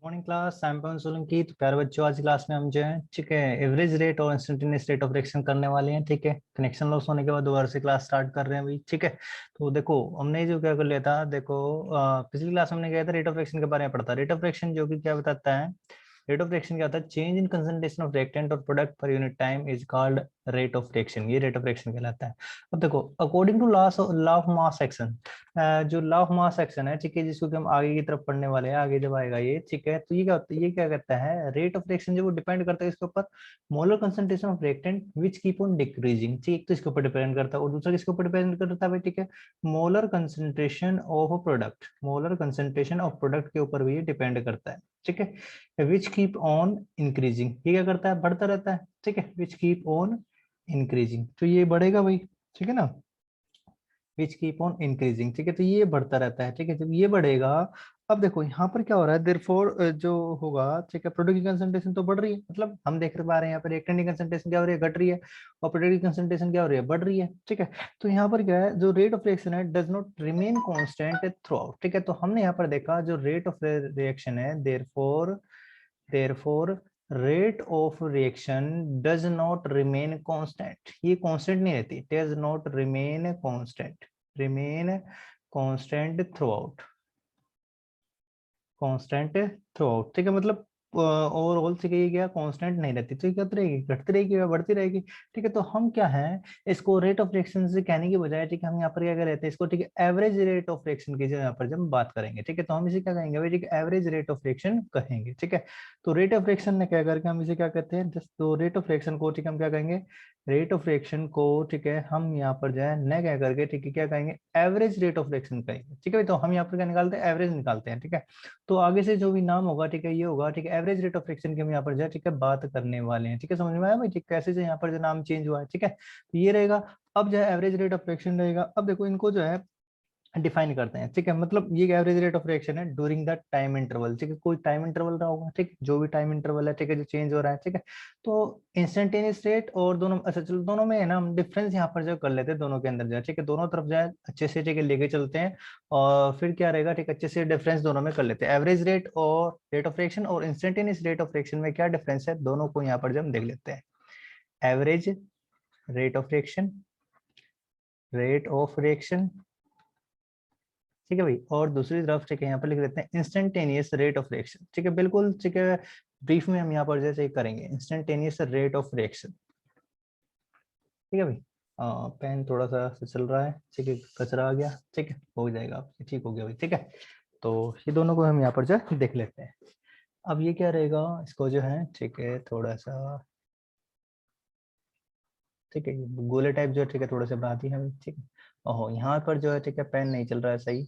Morning class sample Solanki. तो प्यारे बच्चों, आज क्लास में हम जो है ठीक है एवरेज रेट और इंस्टेंटेनियस रेट ऑफ रिएक्शन करने वाले हैं। ठीक है, कनेक्शन लॉस होने के बाद दोबारा से क्लास स्टार्ट कर रहे हैं भाई। ठीक है, तो देखो हमने जो क्या कर लिया था, देखो पिछली क्लास में हमने क्या था, रेट ऑफ रिएक्शन के बारे में पढ़ा था। रेट ऑफ रिएक्शन जो कि क्या बताता है, रेट ऑफ रिएक्शन क्या होता है, change in concentration of reactant और product per unit time is called rate of reaction. ये रेट ऑफ रिएक्शन कहलाता है। अब देखो according to law of mass action, जो लॉ ऑफ मास एक्शन है, ठीक है, जिसको कि हम आगे की तरफ पढ़ने वाले हैं, आगे जब आएगा ये, ठीक है, तो ये क्या होता है, ये क्या करता है, रेट ऑफ रिएक्शन जो वो डिपेंड करता है इसके ऊपर molar concentration of reactant which keep on decreasing. ठीक, एक तो इसके ऊपर डिपेंड करता है और दूसरा किसके ऊपर डिपेंड करता है भाई, ठीक है, molar concentration of product, molar concentration of product के ऊपर भी ये डिपेंड करता है। ठीक है, विच कीप ऑन इंक्रीजिंग, ये क्या करता है, बढ़ता रहता है। ठीक है, विच कीप ऑन इंक्रीजिंग, तो ये बढ़ेगा भाई। ठीक है ना, विच कीप ऑन इंक्रीजिंग। ठीक है, तो ये बढ़ता रहता है। ठीक है, जब ये बढ़ेगा, अब देखो यहाँ पर क्या हो रहा है, देयरफॉर जो होगा, ठीक है, प्रोडक्ट की कंसंट्रेशन तो बढ़ रही है, मतलब हम देख पा रहे हैं यहाँ पर रिएक्टेंट की कंसंट्रेशन क्या हो रही है, घट रही है, और प्रोडक्ट की कंसंट्रेशन क्या हो रही है, बढ़ रही है। ठीक है, तो यहाँ पर क्या है, जो रेट ऑफ रिएक्शन है does not remain constant through out. ठीक है, तो हमने यहाँ पर देखा जो रेट ऑफ रिएक्शन है, therefore rate of reaction does not remain constant, ये कांस्टेंट नहीं रहती, does not remain constant, remain constant through out, constant through out. ठीक है, मतलब ओवरऑल से ये क्या कांस्टेंट नहीं रहती, तो ये क्या रहेगी, घटती रहेगी या बढ़ती रहेगी। ठीक है, तो हम क्या है, इसको रेट ऑफ रिएक्शन से कहने की बजाय, ठीक है, हम यहाँ पर क्या कहते हैं इसको, ठीक है, एवरेज रेट ऑफ रिएक्शन की जो यहाँ पर जब हम बात करेंगे, ठीक है, तो हम इसे क्या कहेंगे भाई, ठीक है, एवरेज रेट ऑफ रिएक्शन कहेंगे। ठीक है, तो रेट ऑफ रिएक्शन ने क्या करके हम इसे क्या कहते हैं, जस्ट तो रेट ऑफ रिएक्शन को, ठीक है, हम क्या कहेंगे, रेट ऑफ रिएक्शन को, ठीक है, हम यहाँ पर जो है न क्या करके, ठीक है, क्या कहेंगे, एवरेज रेट ऑफ रिएक्शन कहेंगे। ठीक है, तो हम यहाँ पर क्या निकालते हैं, एवरेज निकालते हैं। ठीक है, तो आगे से जो भी नाम होगा, ठीक है, ये होगा, ठीक है, एवरेज रेट ऑफ फ्रिक्शन की हम यहाँ पर जो है, ठीक है, बात करने वाले हैं। ठीक है, समझ में आया भाई, ठीक कैसे से यहाँ पर जो नाम चेंज हुआ है। ठीक है, तो ये रहेगा। अब जो है एवरेज रेट ऑफ फ्रिक्शन रहेगा। अब देखो इनको जो है डिफाइन करते हैं। ठीक है, मतलब ये एवरेज रेट ऑफ रिएक्शन है ड्यूरिंग द टाइम इंटरवल। ठीक है, कोई टाइम इंटरवल रहा होगा, ठीक, जो भी टाइम इंटरवल है, ठीक है, जो चेंज हो रहा है। ठीक है, तो इंस्टेंटेनियस रेट और दोनों, अच्छा चलो दोनों में है ना, हम डिफरेंस यहाँ पर जो कर लेते हैं दोनों के अंदर जो है, ठीक है, दोनों तरफ जो है अच्छे से, ठीक है, लेके चलते हैं, और फिर क्या रहेगा, ठीक अच्छे से डिफरेंस दोनों में कर लेते हैं। एवरेज रेट और रेट ऑफ रिएक्शन और इंस्टेंटेनियस रेट ऑफ रिएक्शन में क्या डिफरेंस है, दोनों को यहाँ पर जब हम देख लेते हैं। Average rate of reaction, rate of reaction, ठीक है भाई, और दूसरी तरफ, ठीक है, यहाँ पर लिख देते हैं इंस्टेंटेनियस रेट ऑफ रिएक्शन। ठीक है, बिल्कुल, ठीक है, ब्रीफ में हम यहाँ पर जैसे करेंगे इंस्टेंटेनियस रेट ऑफ रिएक्शन। ठीक है भाई, पेन थोड़ा सा चल रहा है, ठीक है, कचरा आ गया, ठीक है, हो जाएगा, ठीक हो गया भाई। ठीक है, तो ये दोनों को हम यहाँ पर जो देख लेते हैं। अब ये क्या रहेगा, इसको जो है, ठीक है, थोड़ा सा, ठीक है, गोले टाइप जो है, ठीक है, थोड़ा सा बनाती है। ठीक है, ओहो, यहाँ पर जो है, ठीक है, पेन नहीं चल रहा है सही।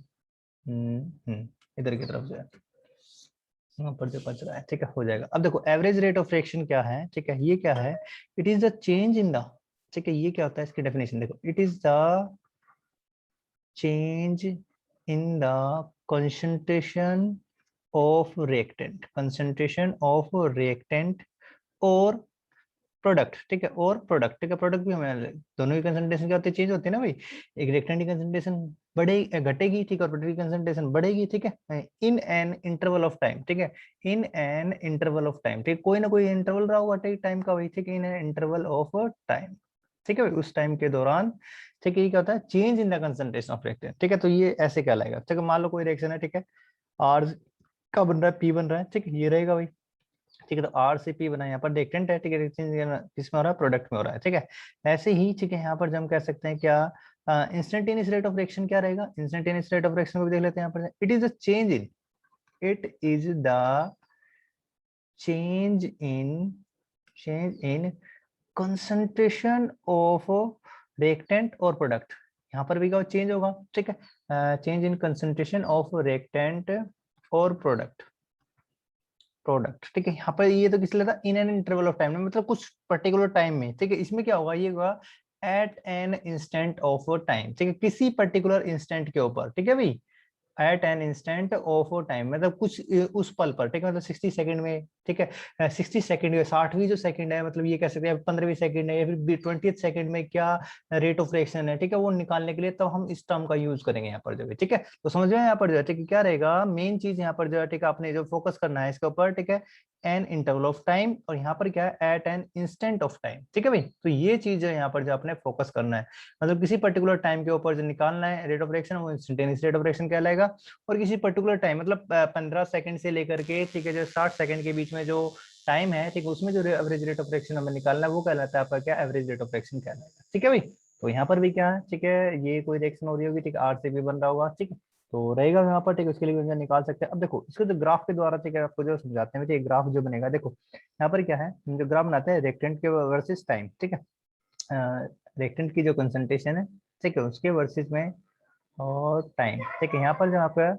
इधर की तरफ जो है, यहाँ पर जो बच रहा है, ठीक है, हो जाएगा। अब देखो एवरेज रेट ऑफ रिएक्शन क्या है, ठीक है, ये क्या है, it is the change in the, ठीक है, ये क्या होता है, इसकी डेफिनेशन देखो, it is the change in the concentration of reactant, concentration of reactant और प्रोडक्ट। ठीक है, और प्रोडक्ट, ठीक है, प्रोडक्ट भी हमें, दोनों की कंसंट्रेशन क्या होती है, चेंज होती है ना भाई, एक रिएक्टेंट की कंसंट्रेशन बढ़े घटेगी, ठीक है, और प्रोडक्ट की कंसंट्रेशन बढ़ेगी। ठीक है, in an interval of time, ठीक है, in an interval of time, ठीक, कोई ना कोई इंटरवल रहा होगा, ठीक, टाइम का भाई, ठीक है, in an interval of time. ठीक है भाई, उस टाइम के दौरान, ठीक है, ये क्या होता है, change in the concentration of reactant. ठीक है, तो ये ऐसे क्या लाएगा, ठीक है, मान लो कोई रिएक्शन है, ठीक है, आर का बन रहा है, पी बन रहा है, ठीक है, ये रहेगा भाई। ठीक है, तो आर से पी बना, यहाँ पर रिएक्टेंट है, ठीक है, किसमें हो रहा है, प्रोडक्ट में हो रहा है। ठीक है, ऐसे ही, ठीक है, यहाँ पर हम कह सकते हैं क्या, इंस्टेंटेनियस रेट ऑफ रिएक्शन क्या रहेगा, इंस्टेंटेनियस रेट ऑफ रिएक्शन को भी देख लेते हैं यहाँ पर, it is the change in, it is the change in, change in concentration of reactant और प्रोडक्ट, यहाँ पर भी क्या चेंज होगा। ठीक है, change in concentration of reactant और प्रोडक्ट, प्रोडक्ट। ठीक है, यहाँ पर ये तो किस लिए था, in an interval of time में, मतलब कुछ पर्टिकुलर टाइम में। ठीक है, इसमें क्या होगा, ये होगा at an instant of time, ठीक है, किसी पर्टिकुलर इंस्टेंट के ऊपर। ठीक है भाई, at an instant of time, मतलब कुछ उस पल पर, ठीक है, मतलब 60 सेकंड में, ठीक है, 60 सेकंड में 60वीं जो सेकंड है, मतलब ये कह सकते हैं 15वीं सेकंड है या फिर 20th सेकंड में क्या रेट ऑफ रिएक्शन है, ठीक है, वो निकालने के लिए तो हम इस टर्म का यूज करेंगे यहाँ पर जो है, ठीक है। तो समझ में यहाँ पर जो है, ठीक है, क्या रहेगा मेन चीज यहाँ पर जो है, ठीक है, आपने जो फोकस करना है इसके ऊपर, ठीक है, एन इंटरवल ऑफ टाइम, और यहाँ पर क्या है at an instant of time, ठीक है भाई। तो ये चीज है यहाँ पर जो आपने फोकस करना है, मतलब किसी पर्टिकुलर टाइम के ऊपर जो निकालना है रेट ऑफ रिएक्शन, वो इंस्टेंटेनियस रेट ऑफ रिएक्शन कहलाएगा। और किसी पर्टिकुलर टाइम, मतलब 15 सेकंड से लेकर के, ठीक है, जो 60 सेकंड के बीच में जो टाइम है, ठीक है, उसमें जो एवरेज रेट ऑफ रिएक्शन हमें निकालना है वो कहलाता है आपका क्या, एवरेज रेट ऑफ रिएक्शन कहलाएगा, ठीक है भाई। तो यहाँ पर भी क्या है, ठीक है, ये कोई रिएक्शन हो रही होगी, ठीक है, आर से भी बन रहा होगा, ठीक है, तो रहेगा यहाँ पर, ठीक है, उसके लिए भी निकाल सकते हैं। अब देखो इसको जो ग्राफ के द्वारा, ठीक है, आपको जो समझाते हैं, ठीक है, ग्राफ जो बनेगा, देखो यहाँ पर क्या है, जो ग्राफ बनाते हैं रिएक्टेंट के वर्सेस टाइम, ठीक है, रिएक्टेंट की जो कंसंट्रेशन है, ठीक है, उसके वर्सेस में और टाइम, ठीक है, यहाँ पर जो आपका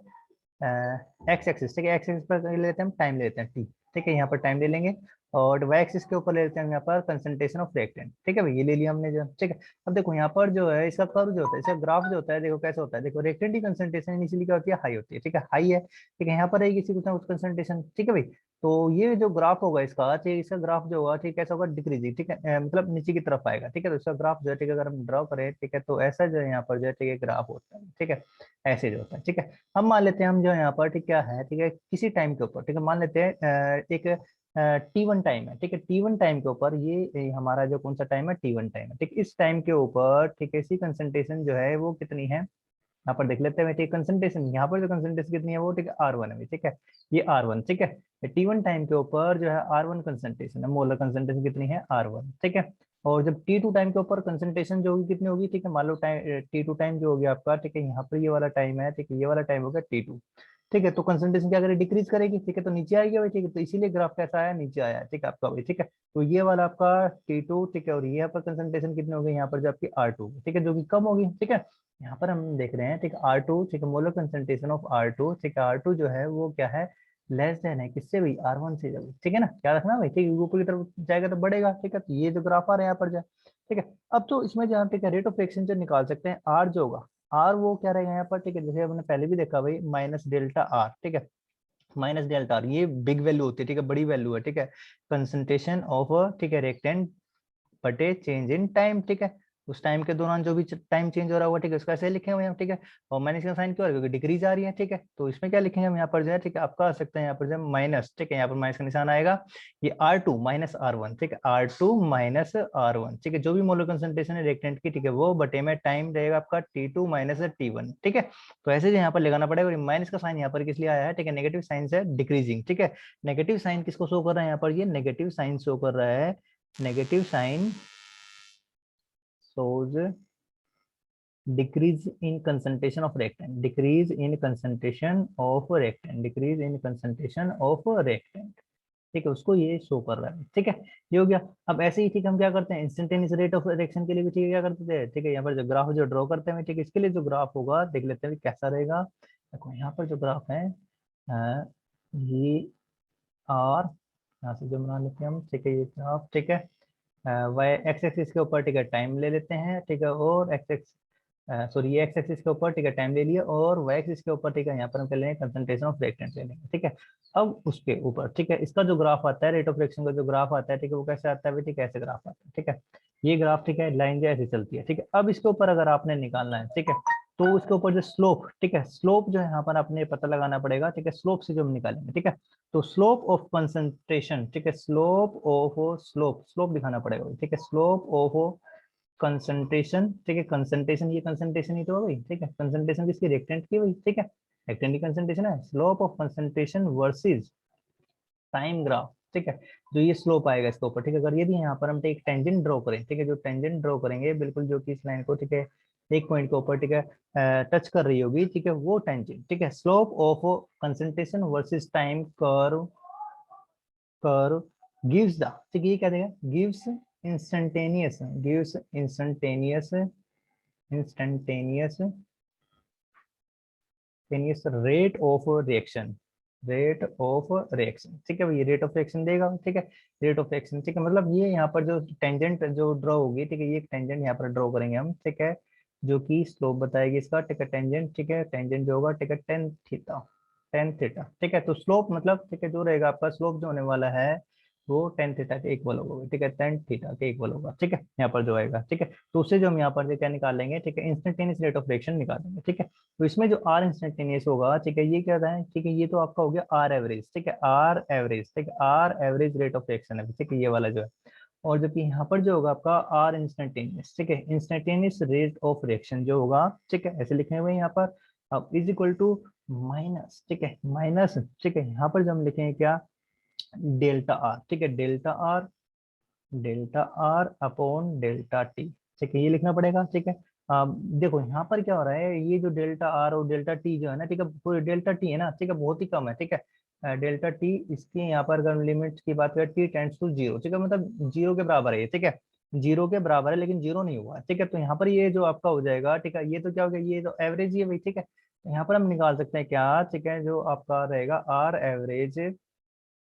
एक्स एक्सिस, ठीक है, एक्स एक्सिस पर ले लेते हैं हम टाइम, ले लेते हैं टी, ठीक है, यहाँ पर टाइम ले लेंगे, और वाई एक्सिस के ऊपर ले लेते हैं हम यहाँ पर कंसंट्रेशन ऑफ रिएक्टेंट, ठीक है भाई, ये ले लिया हमने जो, ठीक है। अब देखो यहाँ पर जो है इसका कर्व जो होता है, इसका ग्राफ जो होता है, देखो कैसे होता है, देखो रिएक्टेंट की कंसंट्रेशन इनिशियली क्या होती है, हाई होती है, ठीक है, हाई है, ठीक है, यहाँ पर रहेगी किसी कुछ कंसंट्रेशन, ठीक है भाई। तो ये जो ग्राफ होगा इसका, ठीक है, इसका ग्राफ जो होगा, ठीक है, कैसा होगा, डिक्रीजिंग, ठीक है, मतलब नीचे की तरफ आएगा, ठीक है। तो इसका ग्राफ जो है, ठीक है, अगर हम ड्रॉ करें, ठीक है, तो ऐसा जो है यहाँ पर जो है, ठीक है, ग्राफ होता है, ठीक है, ऐसे जो होता है, ठीक है। हम मान लेते हैं हम जो यहाँ पर, ठीक क्या है, ठीक है, किसी टाइम के ऊपर, ठीक है, मान लेते हैं एक T1 टाइम है, ठीक है, T1 टाइम के ऊपर ये हमारा जो कौन सा टाइम है, T1 टाइम है, ठीक, इस टाइम के ऊपर, ठीक है, इसी कंसंट्रेशन जो है वो कितनी है, यहाँ पर देख लेते हैं, ठीक, कंसंट्रेशन यहाँ पर जो कंसंट्रेशन कितनी है वो, ठीक है, R1 है, ठीक है, ये R1, ठीक है, T1 टाइम के ऊपर जो है R1 कंसंट्रेशन है, मोलर कंसंट्रेशन कितनी है, R1, ठीक है। और जब T2 टाइम के ऊपर कंसंट्रेशन जो होगी कितनी होगी, ठीक है, मान लो टाइम T2 टाइम जो हो गया आपका, ठीक है, यहाँ पर ये वाला टाइम है, ठीक है, ये वाला टाइम हो गया T2, ठीक है, तो कंसंट्रेशन क्या करेगी, डिक्रीज करेगी, ठीक है, तो नीचे आएगी भाई, ठीक है, तो इसीलिए ग्राफ कैसा आया, नीचे आया, ठीक है आपका भाई, ठीक है। तो ये वाला आपका T2, ठीक है, और यहाँ पर कंसंट्रेशन कितनी हो गई, यहाँ पर जो आपकी R2, ठीक है, जो कि कम होगी, ठीक है। यहाँ पर हम देख रहे हैं, ठीक है, R2, ठीक है, मोलर कंसंट्रेशन ऑफ R2, ठीक है, R2 जो है वो क्या है, लेस देन है किससे भाई, R1 से जब, ठीक है ना, क्या रखना भाई, ठीक है, ऊपर की तरफ जाएगा तो बढ़ेगा, ठीक है, तो ये जो ग्राफ आ रहा है यहाँ पर जो, ठीक है। अब तो इसमें जो ठीक है रेट ऑफ रिएक्शन जो निकाल सकते हैं, आर जो होगा, आर वो क्या रहेगा यहाँ पर, ठीक है, जैसे हमने पहले भी देखा भाई, माइनस डेल्टा आर, ठीक है, माइनस डेल्टा आर, ये बिग वैल्यू होती है, ठीक है, बड़ी वैल्यू है, ठीक है, कंसंट्रेशन ऑफ, ठीक है, रिएक्टेंट बटे चेंज इन टाइम, ठीक है, उस टाइम के दौरान जो भी टाइम चेंज हो रहा होगा, ठीक है, उसका ऐसे लिखेंगे हम यहाँ, ठीक है। और माइनस का साइन क्यों आ रहा है, क्योंकि डिक्रीज आ रही है, ठीक है, तो इसमें क्या लिखेंगे हम यहाँ पर जो है, ठीक है, आपका आ सकता है यहाँ पर जो है माइनस, ठीक है, यहाँ पर माइनस का निशान आएगा, ये R2 माइनस R1, ठीक है, R2 माइनस R1, ठीक है, जो भी मोलर कंसंट्रेशन है रिएक्टेंट की, ठीक है, वो बटे में टाइम रहेगा आपका T2 माइनस T1, ठीक है। तो ऐसे यहाँ पर लगाना पड़ेगा, और माइनस का साइन यहाँ पर किस लिए आया है, ठीक है, नेगेटिव साइन से डिक्रीजिंग, ठीक है, नेगेटिव साइन किसको शो कर रहा है यहाँ पर, ये नेगेटिव साइन शो कर रहा है, negative sign shows decrease in concentration of reactant, decrease in concentration of reactant, decrease in concentration of reactant, ठीक है, उसको ये शो कर रहा है, ठीक है, ये हो गया। अब ऐसे ही ठीक हम क्या करते हैं, इंस्टेंटेनियस रेट ऑफ रिएक्शन के लिए भी ठीक है क्या करते थे, ठीक है, यहाँ पर जो ग्राफ जो ड्रॉ करते हैं, ठीक है, इसके लिए जो ग्राफ होगा देख लेते हैं कैसा रहेगा। देखो यहाँ पर जो ग्राफ है, ये आर, यहाँ से जो बना लेते हैं हम, ठीक है, ये ग्राफ, ठीक है, वाई एक्स एक्सिस के ऊपर, ठीक है, टाइम ले लेते हैं, ठीक है, और एक्स एक्स सॉरी ये एक्स एक्सिस के ऊपर, ठीक है, टाइम ले लिया, और वाई एक्सिस के ऊपर, ठीक है, यहाँ पर हम कर लेंगे कंसंट्रेशन ऑफ रिएक्टेंट ले लेंगे, ठीक है। अब उसके ऊपर, ठीक है, इसका जो ग्राफ आता है रेट ऑफ रिएक्शन का जो ग्राफ आता है, ठीक है, वो कैसे आता है, ठीक है, ऐसे ग्राफ आता है, ठीक है, ये ग्राफ, ठीक है, लाइन जो ऐसे चलती है, ठीक है। अब इसके ऊपर अगर आपने निकालना है, ठीक है, तो उसके ऊपर जो स्लोप, ठीक है, स्लोप जो है यहाँ पर आपने पता लगाना पड़ेगा, ठीक है, स्लोप से जो हम निकालेंगे, ठीक है। तो स्लोप ऑफ कंसंट्रेशन, ठीक है, स्लोप स्लोप दिखाना पड़ेगा, ठीक है, स्लोप ऑफ कंसंट्रेशन, ठीक है, कंसंट्रेशन, ये कंसंट्रेशन ही तो है भाई, ठीक है, कंसंट्रेशन किसकी, रिएक्टेंट की भाई, ठीक है, रिएक्टेंट की कंसंट्रेशन है, slope of concentration versus time graph, ठीक है, जो ये स्लोप आएगा इसके ऊपर, ठीक है, अगर यदि यहाँ पर हम एक टेंजेंट ड्रॉ करें, ठीक है, जो टेंजेंट ड्रॉ करेंगे बिल्कुल जो कि इस लाइन को, ठीक है, एक पॉइंट के ऊपर, ठीक है, टच कर रही होगी, ठीक है, वो टेंजेंट, ठीक है, slope of concentration versus time curve, curve gives the, ठीक है, ये क्या देगा, gives instantaneous, gives instantaneous, instantaneous taneous rate of reaction, rate of reaction, ठीक है भाई, रेट ऑफ रिएक्शन देगा, ठीक है, रेट ऑफ रिएक्शन, ठीक है, मतलब ये यहाँ पर जो टेंजेंट जो ड्रॉ होगी, ठीक है, ये एक टेंजेंट यहाँ पर ड्रॉ करेंगे हम, ठीक है, जो कि स्लोप बताएगी इसका, ठीक है, टेंजेंट, ठीक है, टेंजेंट जो होगा, ठीक है, टेन थीटा, टेन थीटा, ठीक है। तो स्लोप मतलब, ठीक है, जो रहेगा आपका स्लोप जो होने वाला है वो टेन थीटा के इक्वल होगा, ठीक है, टेन थीटा के इक्वल होगा, ठीक है, यहाँ पर जो आएगा, ठीक है। तो उससे जो हम यहाँ पर जो क्या निकालेंगे, ठीक है, इंस्टेंटेनियस रेट ऑफ रिएक्शन निकालेंगे, ठीक है। तो इसमें जो आर इंस्टेंटेनियस होगा, ठीक है, ये क्या है, ठीक है, ये तो आपका हो गया आर एवरेज, ठीक है, आर एवरेज, ठीक है, R average rate of reaction है, ठीक है, ये वाला जो है। और जबकि यहाँ पर जो होगा आपका आर इंस्टेंटेनियस, ठीक है, इंस्टेंटेनियस रेट ऑफ रिएक्शन जो होगा, ठीक है, ऐसे लिखे हुए हैं यहाँ पर, अब इज इक्वल टू माइनस, ठीक है, माइनस, ठीक है, यहाँ पर जो हम लिखेंगे क्या, डेल्टा आर, ठीक है, delta R, delta R upon delta T, ठीक है, ये लिखना पड़ेगा, ठीक है। देखो यहाँ पर क्या हो रहा है, ये जो डेल्टा आर और डेल्टा टी जो है ना, ठीक है, पूरे डेल्टा टी है ना, ठीक है, बहुत ही कम है, ठीक है, डेल्टा टी इसकी यहाँ पर अगर लिमिट की बात करें, टी टेंड्स टू जीरो, ठीक है, मतलब जीरो के बराबर है ये, ठीक है, जीरो के बराबर है, लेकिन जीरो नहीं हुआ है, ठीक है। तो यहाँ पर ये जो आपका हो जाएगा, ठीक है, ये तो क्या हो गया, ये तो एवरेज ही है भाई, ठीक है। तो यहाँ पर हम निकाल सकते हैं क्या, ठीक है, जो आपका रहेगा आर एवरेज,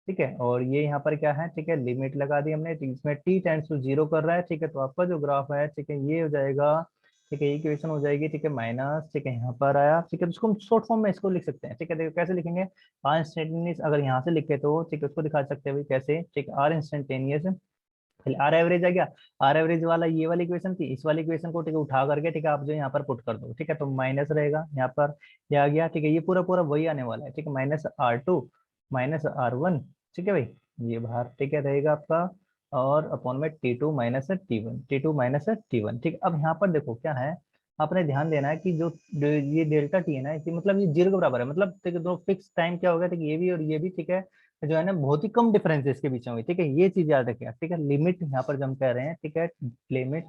ठीक है, और ये यहाँ पर क्या है, ठीक है, लिमिट लगा दी हमने, ठीक, इसमें टी टेंड्स टू जीरो कर रहा है, ठीक है। तो आपका जो ग्राफ है, ठीक है, ये हो जाएगा, ठीक है, ये इक्वेशन हो जाएगी, ठीक है, माइनस, ठीक है, यहाँ पर आया, ठीक है, तो उसको हम शॉर्ट फॉर्म में इसको लिख सकते हैं, ठीक है। देखो कैसे लिखेंगे, आर इंस्टेंटेनियस अगर यहाँ से लिखे तो, ठीक है, उसको दिखा सकते हैं भाई कैसे, ठीक है, आर इंस्टेंटेनियस, फिर आर एवरेज आ गया, आर एवरेज वाला ये वाली इक्वेशन थी, इस वाली इक्वेशन को, ठीक है, उठा करके, ठीक है, आप जो यहाँ पर पुट कर दो, ठीक है, तो माइनस रहेगा यहाँ पर, ये आ गया, ठीक है, ये पूरा पूरा वही आने वाला है, ठीक है, minus R two minus R one, ठीक है भाई, ये बाहर, ठीक है, रहेगा आपका, और अपॉन में T two minus T one, T two minus T one, ठीक। अब यहाँ पर देखो क्या है, आपने ध्यान देना है कि जो ये डेल्टा टी है ना, कि मतलब ये जीरो के बराबर है, मतलब ठीक है, दो फिक्स टाइम क्या होगा, ठीक है, ये भी और ये भी, ठीक है, जो है ना, बहुत ही कम डिफरेंस है इसके बीच में, ठीक है, ये चीज याद रखिए, ठीक है। लिमिट यहाँ पर जो हम कह रहे हैं, ठीक है, limit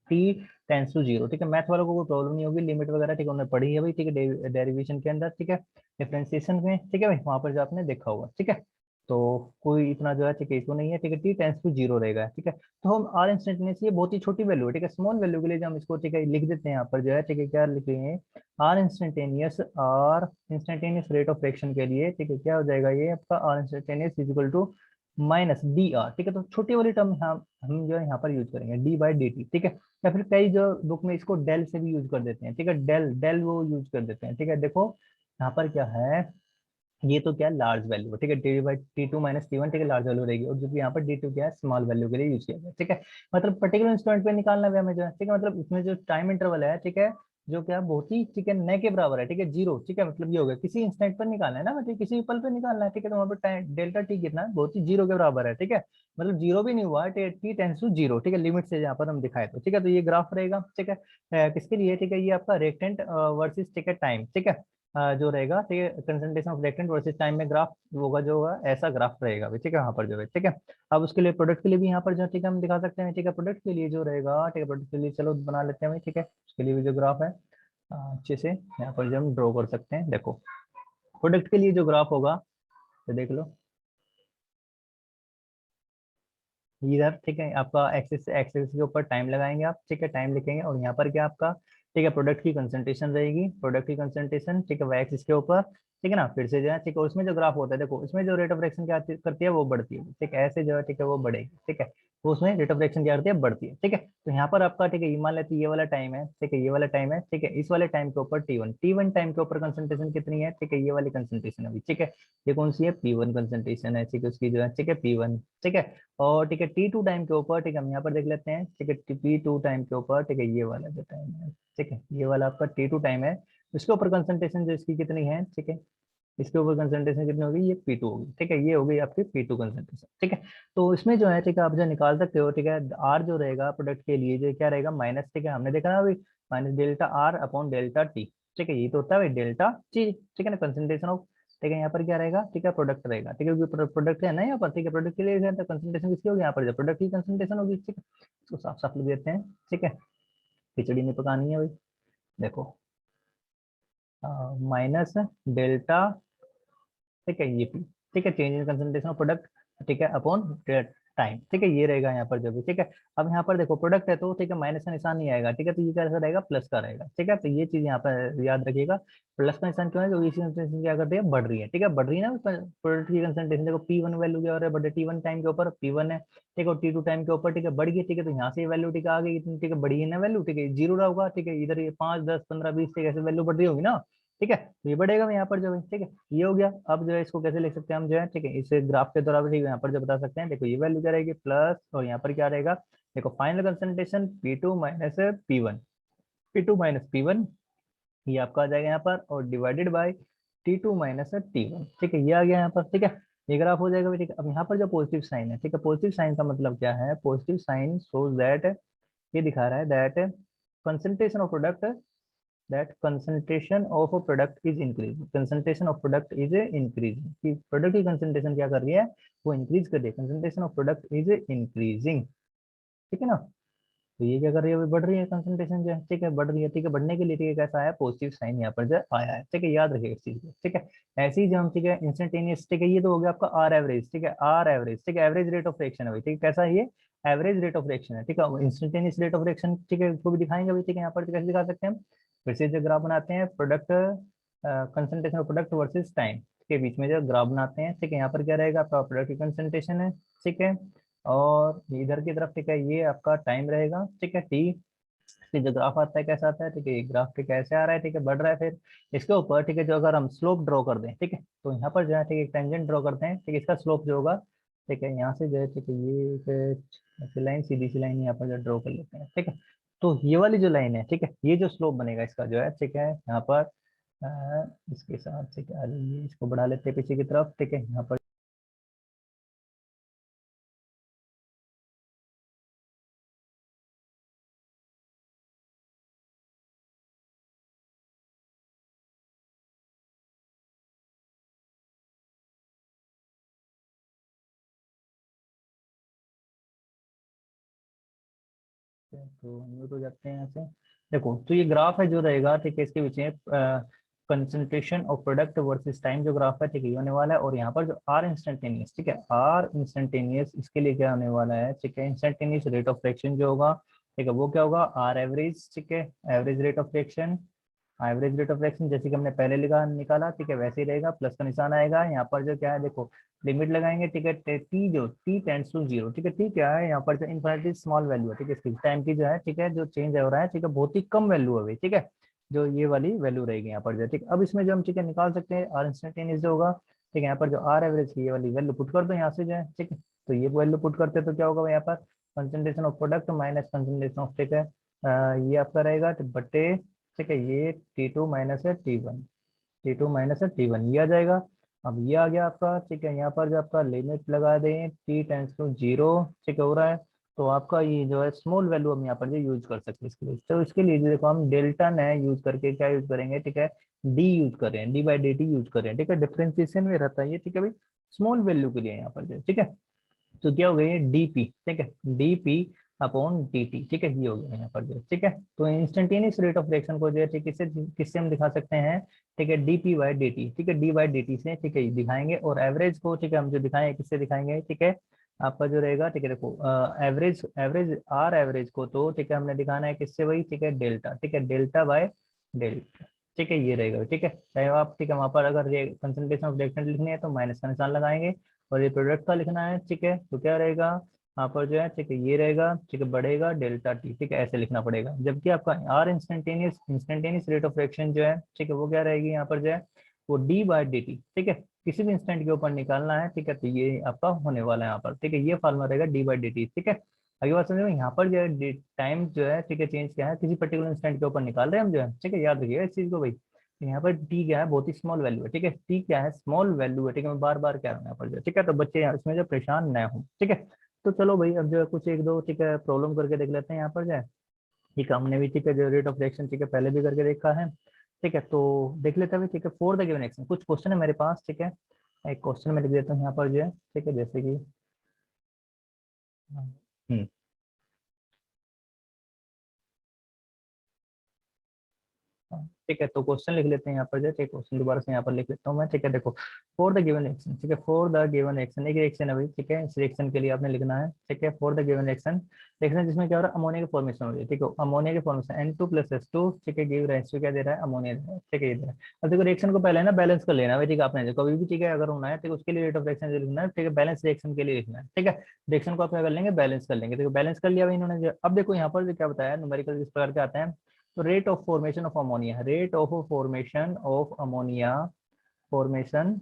T tends to zero, ठीक है, मैथ वालों को कोई प्रॉब्लम नहीं होगी, लिमिट वगैरह, ठीक है, उन्होंने पढ़ी है भाई, ठीक है, डेरिवेशन के अंदर, ठीक है, डिफरेंशिएशन में, ठीक है भाई, वहां पर जो आपने देखा होगा, ठीक है। तो कोई इतना जो है, ठीक है, इशू नहीं है, ठीक है, टी टेंस टू जीरो रहेगा, ठीक है। तो हम आर इंस्टेंटेनियस, ये बहुत ही छोटी वैल्यू है, ठीक है, स्मॉल वैल्यू के लिए जो हम इसको, ठीक है, लिख देते हैं यहाँ पर जो है, ठीक है, क्या लिख रहे हैं, R instantaneous rate of reaction के लिए, ठीक है, क्या हो जाएगा ये आपका, R instantaneous is equal to minus D R, ठीक है। तो छोटी वाली टर्म हम जो है यहाँ पर यूज करेंगे, डी बाई डी टी, ठीक है। या फिर कई जो बुक में इसको डेल से भी यूज कर देते हैं, ठीक है, डेल डेल वो यूज कर देते हैं, ठीक है। देखो यहाँ पर क्या है, ये तो क्या है, लार्ज वैल्यू, ठीक है, D by T two minus T one, ठीक है, लार्ज वैल्यू रहेगी, और जो कि यहाँ पर डी टू क्या है, स्मॉल वैल्यू के लिए यूज किया गया, ठीक है। मतलब पर्टिकुलर इंस्टेंट पे निकालना है हमें जो है, ठीक है, मतलब इसमें जो टाइम इंटरवल है, ठीक है, जो क्या बहुत ही, ठीक है, न के बराबर है, ठीक है, जीरो, ठीक है, मतलब ये हो गया, किसी इंस्टेंट पर निकालना है ना, मतलब किसी पल पे निकालना है, ठीक है, तो वहाँ पर टाइम डेल्टा टी कितना है, बहुत ही जीरो के बराबर है, ठीक है, मतलब जीरो भी नहीं हुआ है, टी टेंस टू जीरो, ठीक है, लिमिट से यहाँ पर हम दिखाए तो, ठीक है। तो ये ग्राफ रहेगा, ठीक है, किसके लिए, ठीक है, ये आपका रिएक्टेंट वर्सेस, ठीक है, टाइम, ठीक है, जो रहेगा, ठीक है, concentration of reactant versus time में ग्राफ होगा, जो होगा ऐसा ग्राफ रहेगा, ठीक है, वहाँ पर जो है, ठीक है। अब उसके लिए प्रोडक्ट के लिए भी यहाँ पर जो, ठीक है, हम दिखा सकते हैं, ठीक है, प्रोडक्ट के लिए जो रहेगा, ठीक है, प्रोडक्ट के लिए चलो बना लेते हैं भाई, ठीक है, उसके लिए भी जो ग्राफ है अच्छे से यहाँ पर जो हम ड्रॉ कर सकते हैं। देखो प्रोडक्ट के लिए जो ग्राफ होगा, तो देख लो इधर, ठीक है, आपका एक्सिस एक्सिस के ऊपर टाइम लगाएंगे आप, ठीक है, टाइम लिखेंगे, और यहाँ पर क्या आपका, ठीक है, प्रोडक्ट की कंसंट्रेशन रहेगी, प्रोडक्ट की कंसंट्रेशन, ठीक है, वाई एक्सिस के ऊपर, ठीक है ना, फिर से जो है, ठीक है, उसमें जो ग्राफ होता है, देखो इसमें जो रेट ऑफ रिएक्शन क्या करती है, वो बढ़ती है, ठीक है, ऐसे जो है, ठीक है, वो बढ़ेगी, ठीक है, वो उसमें रेट ऑफ रिएक्शन क्या करती है, बढ़ती है, ठीक है। तो यहाँ पर आपका, ठीक है, ये मान लेते ये वाला टाइम है, ठीक है, ये वाला टाइम है, ठीक है, इस वाले टाइम के ऊपर टी वन टाइम के ऊपर कंसंट्रेशन कितनी है, ठीक है, ये वाली कंसंट्रेशन अभी, ठीक है, ये कौन सी है, पी वन कंसंट्रेशन है, ठीक है, उसकी जो है, ठीक है, पी वन, ठीक है। और ठीक है, टी टू टाइम के ऊपर, ठीक है, हम यहाँ पर देख लेते हैं, ठीक है, पी टू टाइम के ऊपर, ठीक है, ये वाला जो टाइम है, ठीक है, ये वाला आपका टी टू टाइम है, उसके ऊपर कंसंट्रेशन जो इसकी कितनी है, ठीक है, इसके ऊपर कंसंट्रेशन कितनी होगी, ये पी टू होगी, ठीक है, ये हो गई आपकी पी टू कंसंट्रेशन, ठीक है। तो इसमें जो है, ठीक है, आप जो निकाल सकते हो, ठीक है, आर जो रहेगा प्रोडक्ट के लिए जो क्या रहेगा, माइनस, ठीक है, हमने देखा ना अभी, minus delta R upon delta T, ठीक है, ये तो होता है डेल्टा टी, ठीक है ना, कंसंट्रेशन ऑफ, ठीक है, यहाँ पर क्या रहेगा, ठीक है, प्रोडक्ट रहेगा, ठीक है, क्योंकि प्रोडक्ट है ना यहाँ पर, ठीक है, प्रोडक्ट के लिए कंसंट्रेशन किसकी होगी, यहाँ पर जब प्रोडक्ट की कंसंट्रेशन होगी, ठीक है, इसको साफ साफ लिख देते हैं, ठीक है, खिचड़ी में पकानी है भाई। देखो माइनस डेल्टा, ठीक है, ये पी, ठीक है, change in concentration of product, ठीक है, अपॉन टाइम, ठीक है, ये रहेगा यहाँ पर जो भी, ठीक है। अब यहाँ पर देखो प्रोडक्ट है तो ठीक है माइनस का निशान नहीं आएगा, ठीक है, तो ये कैसा रहेगा, प्लस का रहेगा, ठीक है। तो ये चीज यहाँ पर याद रखिएगा। प्लस का निशान क्यों है, क्योंकि इसी कंसंट्रेशन क्या कर रही है, बढ़ रही है, ठीक है, बढ़ रही है ना प्रोडक्ट की कंसंट्रेशन। देखो P1 वैल्यू क्या हो रहा है, बढ़ T1 टाइम के ऊपर P1 है, ठीक है, और T2 टाइम के ऊपर, ठीक है, बढ़ गई, ठीक है। तो यहाँ से ये वैल्यू ठीक है आ गई इतनी, ठीक है, बढ़ी है ना वैल्यू, ठीक है, जीरो रहा होगा, ठीक है, इधर ये 5 10 15 20 ठीक ऐसे वैल्यू बढ़ रही होगी ना, ठीक है। तो ये बढ़ेगा यहाँ पर जो है, ठीक है, ये हो गया। अब जो है इसको कैसे लिख सकते हैं हम जो है, ठीक है, इस ग्राफ के द्वारा भी यहाँ पर जो बता सकते हैं, देखो ये वैल्यू क्या रहेगी प्लस, और यहाँ पर क्या रहेगा, देखो final concentration P2 minus P1, P2 minus P1 ये आपका आ जाएगा यहाँ पर, और divided by T2 minus T1, ठीक है, ये आ गया यहाँ पर, ठीक है। ये ग्राफ हो जाएगा, ठीक है। अब यहाँ पर जो पॉजिटिव साइन है, ठीक है, पॉजिटिव साइन का मतलब क्या है, पॉजिटिव साइन शोज दैट, ये दिखा रहा है that concentration of product, that concentration of a product is increasing, concentration of product is increasing, कि प्रोडक्ट की कंसंट्रेशन क्या कर रही है, वो इंक्रीज कर रही है, concentration of product is increasing, ठीक है ना। तो ये क्या कर रही है, अभी बढ़ रही है कंसंट्रेशन जो है, ठीक है, बढ़ रही है, ठीक है, बढ़ने के लिए ठीक है कैसा आया, पॉजिटिव साइन यहाँ पर जो आया है, ठीक है, याद रखिएगा इस चीज को, ठीक है। ऐसे ही जो हम, ठीक है, इंस्टेंटेनियस, ठीक है, ये तो हो गया आपका आर एवरेज, ठीक है, आर एवरेज, ठीक है, एवरेज रेट ऑफ रिएक्शन है भाई, ठीक है, कैसा है ये, एवरेज रेट ऑफ रिएक्शन है, ठीक है, इंस्टेंटेनियस रेट ऑफ रिएक्शन, ठीक है, इसको भी दिखाएंगे अभी, ठीक है, यहाँ पर कैसे दिखा सकते हैं हम, फिर से जो ग्राफ बनाते हैं product concentration of product versus time के बीच में जो ग्राफ बनाते हैं, ठीक है, यहाँ पर क्या रहेगा आपका प्रोडक्ट की कंसंट्रेशन है, ठीक है, और इधर की तरफ, ठीक है, ये आपका टाइम रहेगा, ठीक है, टी। फिर जो ग्राफ आता है कैसा आता है, ठीक है, ये ग्राफ ठीक है ऐसे आ रहा है, ठीक है, बढ़ रहा है, फिर इसके ऊपर, ठीक है, जो अगर हम स्लोप ड्रॉ कर दें, ठीक है, तो यहाँ पर जो है, ठीक है, टेंजेंट ड्रॉ करते हैं, ठीक है, इसका स्लोप जो होगा, ठीक है, यहाँ से जो है, ठीक है, ये ऐसे लाइन, सीधी सी लाइन यहाँ पर जो ड्रॉ कर लेते हैं, ठीक है। तो ये वाली जो लाइन है, ठीक है, ये जो स्लोप बनेगा इसका जो है, ठीक है, यहाँ पर इसके साथ, ठीक है, अरे ये इसको बढ़ा लेते हैं पीछे की तरफ, ठीक है, यहाँ पर तो म्यूट हो जाते हैं यहाँ से। देखो तो ये ग्राफ है जो रहेगा, ठीक है, इसके बीच में concentration of product versus time जो ग्राफ है, ठीक है, ये होने वाला है। और यहाँ पर जो आर इंस्टेंटेनियस, ठीक है, आर इंस्टेंटेनियस इसके लिए क्या होने वाला है, ठीक है, इंस्टेंटेनियस रेट ऑफ रिएक्शन जो होगा, ठीक है, वो क्या होगा, आर एवरेज, ठीक है, average rate of reaction, average rate of reaction जैसे कि हमने पहले लिखा निकाला, ठीक है, वैसे ही रहेगा, प्लस का निशान आएगा यहाँ पर जो क्या है, देखो लिमिट लगाएंगे, ठीक है, टी जो टी टेंड्स टू जीरो, ठीक है, टी क्या है यहाँ पर जो इनफिनिटी स्मॉल वैल्यू है, ठीक है, इसकी टाइम की जो है, ठीक है, जो चेंज हो रहा है, ठीक है, बहुत ही कम वैल्यू है, ठीक है, जो ये वाली वैल्यू रहेगी यहाँ पर जो, ठीक है। अब इसमें जो हम, ठीक है, निकाल सकते हैं आर इंस्टेंटेनियस जो होगा, ठीक है, यहाँ पर जो आर एवरेज की ये वाली वैल्यू पुट कर दो यहाँ से जो है, ठीक है, तो ये वैल्यू पुट करते तो क्या होगा यहाँ पर, concentration of product minus concentration of, ठीक है, ये आपका रहेगा, तो बटे, ठीक है, ये T2 माइनस है T1, T2 माइनस है T1 ये आ जाएगा। अब ये आ गया आपका, ठीक है, यहाँ पर जो आपका लिमिट लगा दें टी टेंस टू जीरो, ठीक है, हो रहा है, तो आपका ये जो है स्मॉल वैल्यू हम यहाँ पर जो यूज कर सकते हैं इसके लिए, तो इसके लिए जो देखो हम डेल्टा न यूज करके क्या यूज करेंगे, ठीक है, डी यूज कर रहे हैं, D by D T use कर रहे हैं, ठीक है, डिफ्रेंसिएशन में रहता है ये, ठीक है भाई, स्मॉल वैल्यू के लिए यहाँ पर जो, ठीक है। तो क्या हो गया ये डीपी, ठीक है, डीपी अपॉन dt, ठीक है, ये हो गया यहाँ पर जो, ठीक है। तो इंस्टेंटेनियस रेट ऑफ रिएक्शन को जो है, ठीक है, किससे किससे हम दिखा सकते हैं, ठीक है, डीपी बाई dt, ठीक है, डी बाई dt से, ठीक है, दिखाएंगे। और एवरेज को, ठीक है, हम जो दिखाएंगे किससे दिखाएंगे, ठीक है, आपका जो रहेगा, ठीक है, देखो एवरेज एवरेज आर एवरेज को तो, ठीक है, हमने दिखाना है किससे, वही, ठीक है, डेल्टा, ठीक है, डेल्टा बाय डेल्टा, ठीक है, ये रहेगा, ठीक है, चाहे आप, ठीक है, वहां पर अगर कंसंट्रेशन ऑफ रिएक्टेंट लिखनी है तो माइनस का निशान लगाएंगे, और ये प्रोडक्ट का लिखना है, ठीक है, तो क्या रहेगा यहाँ पर जो है, ठीक है, ये रहेगा, ठीक है, बढ़ेगा डेल्टा टी, ठीक है, ऐसे लिखना पड़ेगा। जबकि आपका R instantaneous instantaneous rate of reaction जो है, ठीक है, वो क्या रहेगी यहाँ पर जो है, वो डी बाई डी टी, ठीक है, किसी भी इंस्टेंट के ऊपर निकालना है, ठीक है, तो ये आपका होने वाला है यहाँ पर, ठीक है, ये फॉर्मूला रहेगा डी बाई डी टी, ठीक है। अगली बात समझो, यहाँ पर जो है टाइम जो है, ठीक है, चेंज क्या है, किसी पर्टिकुलर इंस्टेंट के ऊपर निकाल रहे हैं हम जो है, ठीक है, याद रखिएगा इस चीज को भाई। यहाँ पर टी क्या है, बहुत ही स्मॉल वैल्यू है, ठीक है, टी क्या है, स्मॉल वैल्यू है, ठीक है, मैं बार बार कह रहा हूँ यहाँ पर जो, ठीक है, तो बच्चे इसमें जो परेशान न हो, ठीक है। तो चलो भाई अब जो है कुछ एक दो, ठीक है, प्रॉब्लम करके देख लेते हैं यहाँ पर जो है, ठीक है, हमने भी, ठीक है, जो रेट ऑफ रिएक्शन, ठीक है, पहले भी करके देखा है, ठीक है, तो देख लेते हैं, ठीक है, फॉर द गिवन एक्शन कुछ क्वेश्चन है मेरे पास, ठीक है, एक क्वेश्चन में लिख देता हूँ यहाँ पर जो है, ठीक है, जैसे कि हम्म ठीक है, तो क्वेश्चन लिख लेते हैं यहाँ पर जो, ठीक, क्वेश्चन दोबारा से यहाँ पर लिख लेता हूँ मैं, ठीक है। देखो, फॉर द गिवन एक्शन, ठीक है, फॉर द गिवन एक्शन, एक रिएक्शन है भाई, ठीक है, इस रिएक्शन के लिए आपने लिखना है, ठीक है, for the given action, reaction जिसमें क्या हो रहा है, अमोनिया की फॉर्मेशन हो रही है, ठीक है, अमोनिया की फॉर्मेशन N2 + H2, ठीक है, गिव राइज टू क्या दे रहा है, अमोनिया दे रहा है, ठीक है, ये दे रहा है। अब देखो रिएक्शन को पहले ना बैलेंस कर लेना है, ठीक है, आपने जो कभी भी, ठीक है, अगर होना है, ठीक है, उसके लिए रेट ऑफ रिएक्शन लिखना है, ठीक है, बैलेंस रिएक्शन के लिए लिखना है, ठीक है। रिएक्शन को आप क्या कर लेंगे, बैलेंस कर लेंगे, देखो बैलेंस कर लिया भाई इन्होंने अब देखो यहाँ पर जो क्या बताया, न्यूमेरिकल इस प्रकार के आते हैं। तो rate of formation of ammonia, rate of formation of ammonia, formation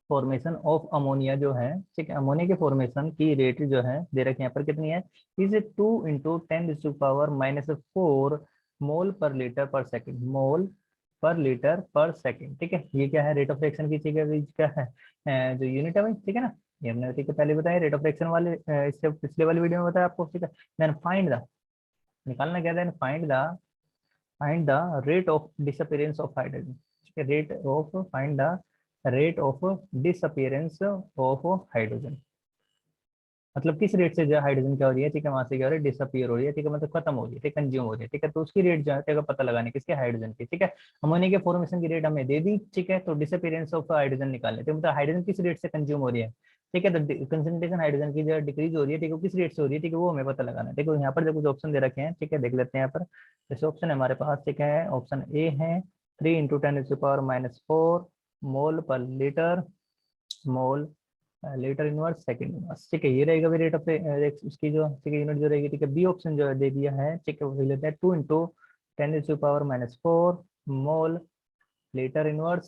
formation of ammonia जो है, ठीक है, अमोनिया के फॉर्मेशन की रेट जो है दे रखी है यहाँ पर कितनी है, इज 2 × 10⁻⁴ मोल पर लीटर पर सेकंड, मोल पर लीटर पर सेकंड, ठीक है। ये क्या है, रेट ऑफ रिएक्शन की, ठीक है, क्या है, जो यूनिट है भाई, ठीक है ना, ये हमने ठीक है पहले बताया, रेट ऑफ रिएक्शन वाले इससे पिछले वाली वीडियो में बताया आपको, ठीक है। देन फाइंड द, निकालना क्या, then find the rate of disappearance of hydrogen, ठीक है, rate of, find the rate of disappearance of hydrogen, मतलब किस रेट से जो हाइड्रोजन क्या हो रही है, ठीक है, वहां से क्या हो रही है, डिसअपीयर हो रही है, ठीक है, मतलब खत्म हो रही है, ठीक है, कंज्यूम हो रही है, ठीक है, तो उसकी रेट जो है, ठीक है, पता लगाने किसके, हाइड्रोजन की, ठीक है। अमोनिया के फॉर्मेशन की रेट हमें दे दी, ठीक है, तो डिसअपीयरेंस ऑफ हाइड्रोजन निकाल लेते हैं, मतलब हाइड्रोजन किस रेट से कंज्यूम हो रही है, ठीक है, तो कंसेंट्रेशन हाइड्रोजन की जो डिक्रीज हो रही है, ठीक है, किस रेट से हो रही है, ठीक है, वो हमें पता लगाना है। देखो यहाँ पर जो कुछ ऑप्शन दे रखे हैं, ठीक है, देख लेते हैं यहाँ पर, जैसे ऑप्शन है हमारे पास, ठीक है, ऑप्शन ए है 3 × 10⁻⁴ मोल पर litre, mole litre inverse second inverse, ठीक है, ये रहेगा भी रेट ऑफ उसकी जो, ठीक है, यूनिट जो रहेगी, ठीक है। बी ऑप्शन जो है दे दिया है, ठीक है, वो ले लेते हैं 2 × 10⁻⁴ mole litre inverse